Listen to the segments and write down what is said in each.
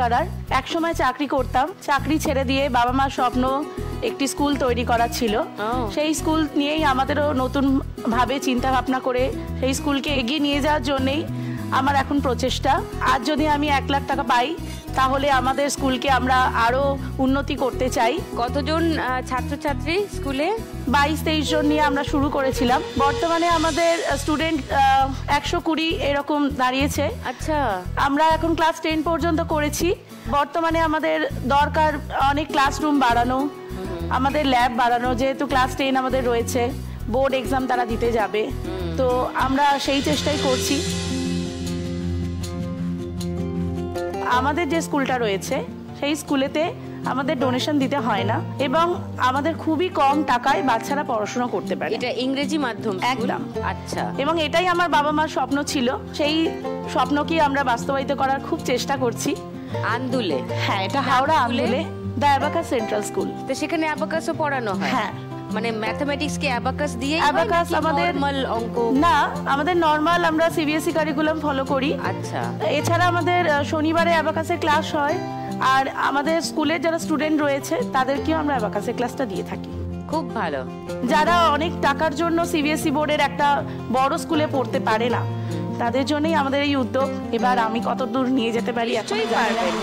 করার একসময় চাকরি করতাম, চাকরি ছেড়ে দিয়ে বাবা মার স্বপ্ন একটি স্কুল তৈরি করা ছিল। সেই স্কুল নিয়েই আমাদেরও নতুন ভাবে চিন্তা ভাবনা করে সেই স্কুলকে এগিয়ে নিয়ে যাওয়ার জন্যই আমার এখন প্রচেষ্টা। আজ যদি আমি 1 লাখ টাকা পাই তাহলে আমাদের স্কুলকে আমরা আরো উন্নতি করতে চাই। কতজন ছাত্রছাত্রী স্কুলে? 22-23 জন নিয়ে আমরা শুরু করেছিলাম। বর্তমানে আমাদের স্টুডেন্ট 120 এরকম দাঁড়িয়েছে। আচ্ছা, আমরা এখন ক্লাস 10 পর্যন্ত করেছি। বর্তমানে আমাদের দরকার অনেক ক্লাসরুম বাড়ানো, আমাদের ল্যাব বাড়ানো, যেহেতু ক্লাস 10 আমাদের রয়েছে, বোর্ড এক্সাম তারা দিতে যাবে, তো আমরা সেই চেষ্টাই করছি। আমাদের যে স্কুলটা রয়েছে সেই স্কুলেতে আমাদের ডোনেশন দিতে হয় না এবং আমাদের খুবই কম টাকায় বাচ্চারা পড়াশোনা করতে পারে। এটা ইংরেজি মাধ্যম স্কুল? একদম। আচ্ছা, এবং এটাই আমার বাবা মার স্বপ্ন ছিল, সেই স্বপ্নকে আমরা বাস্তবায়িত করার খুব চেষ্টা করছি। আন্দুলে? হ্যাঁ, এটা হাওড়া আন্দুলে দ্য অ্যাবাকাস সেন্ট্রাল স্কুল। তো সেখানে অ্যাবাকাসও পড়ানো হয়? হ্যাঁ। মানে ম্যাথমেটিক্স কি অ্যাবাকাস দিয়ে? অ্যাবাকাস আমাদের নরমাল অঙ্ক? না, আমাদের নরমাল আমরা সিবিএসই কারিকুলাম ফলো করি। আচ্ছা। এছাড়া আমাদের শনিবারে অ্যাবাকাসের ক্লাস হয়, আর আমাদের স্কুলের যারা স্টুডেন্ট রয়েছে তাদেরকেও আমরা অ্যাবাকাসের ক্লাসটা দিয়ে থাকি। খুব ভালো। যারা অনেক টাকার জন্য সিবিএসই বোর্ডের একটা বড় স্কুলে পড়তে পারে না, তাদের জন্যই আমাদের এই উদ্যোগ। এবার আমি কত দূর নিয়ে যেতে পারি নিশ্চয়ই পারবেন।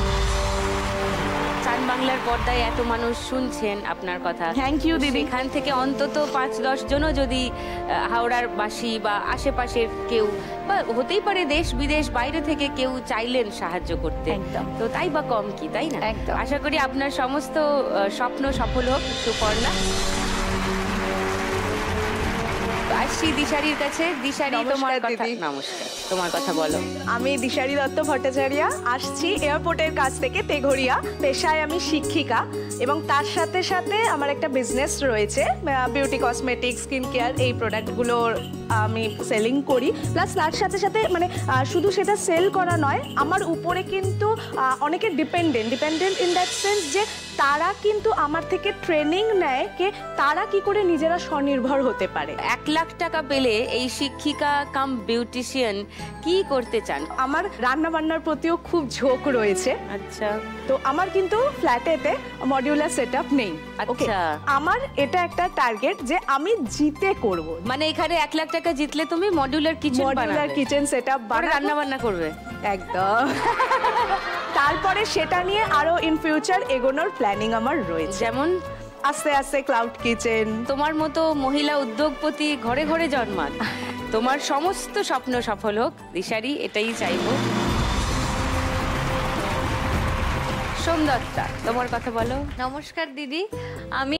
চান বাংলার পর্দায় এত মানুষ শুনছেন আপনার কথা। থ্যাংক ইউ দিদি। এখান থেকে অন্তত 5-10 জনও যদি হাওড়ার বাসী বা আশেপাশের কেউ, বা হতেই পারে দেশ বিদেশ বাইরে থেকে কেউ চাইলেন সাহায্য করতে, তো তাই বা কম কি, তাই না? আশা করি আপনার সমস্ত স্বপ্ন সফল হোক সুপর্ণা। আসছি দিশারির কাছে। দিশারি, তোমার কথা। নমস্কার, তোমার কথা বলো। আমি দিশারি দত্ত ভট্টাচার্য, আসছি এয়ারপোর্টের কাছ থেকে, তেঘরিয়া। পেশায় আমি শিক্ষিকা এবং তার সাথে সাথে আমার একটা বিজনেস রয়েছে, বিউটি কসমেটিক, স্কিন কেয়ার, এই প্রোডাক্টগুলোর আমি সেলিং করি। প্লাস তার সাথে সাথে মানে শুধু সেটা সেল করা নয়, আমার উপরে কিন্তু অনেকে ডিপেন্ডেন্ট ইন দ্যাট সেন্স যে তারা কিন্তু আমার থেকে ট্রেনিং নেয় কে তারা কি করে নিজেরা স্বনির্ভর হতে পারে। 1 লাখ টাকা পেলে এই শিক্ষিকা কাম বিউটিশিয়ান কি করতে চান? আমার রান্না বান্নার প্রতিও খুব ঝোঁক রয়েছে। আচ্ছা। তো আমার কিন্তু ফ্ল্যাটেতে মডিউলার সেটআপ নেই। আচ্ছা। আমার এটা একটা টার্গেট যে আমি জিতে করব। মানে এখানে 1 লাখ টাকা জিতলে তুমি মডিউলার কিচেন বানাবে? মডিউলার কিচেন সেটআপ বানাবো, রান্না বান্না করবে। একদম। তারপরে সেটা নিয়ে আরো ইন ফিউচার এগোনোর প্ল্যানিং আমার রয়েছে, যেমন আস্তে আস্তে ক্লাউড কিচেন। তোমার মতো মহিলা উদ্যোগপতি ঘরে ঘরে জন্মান। তোমার সমস্ত স্বপ্ন সফল হোক দিশারি, এটাই চাইবো। সোমদত্তা, তোমার কথা বলো। নমস্কার দিদি, আমি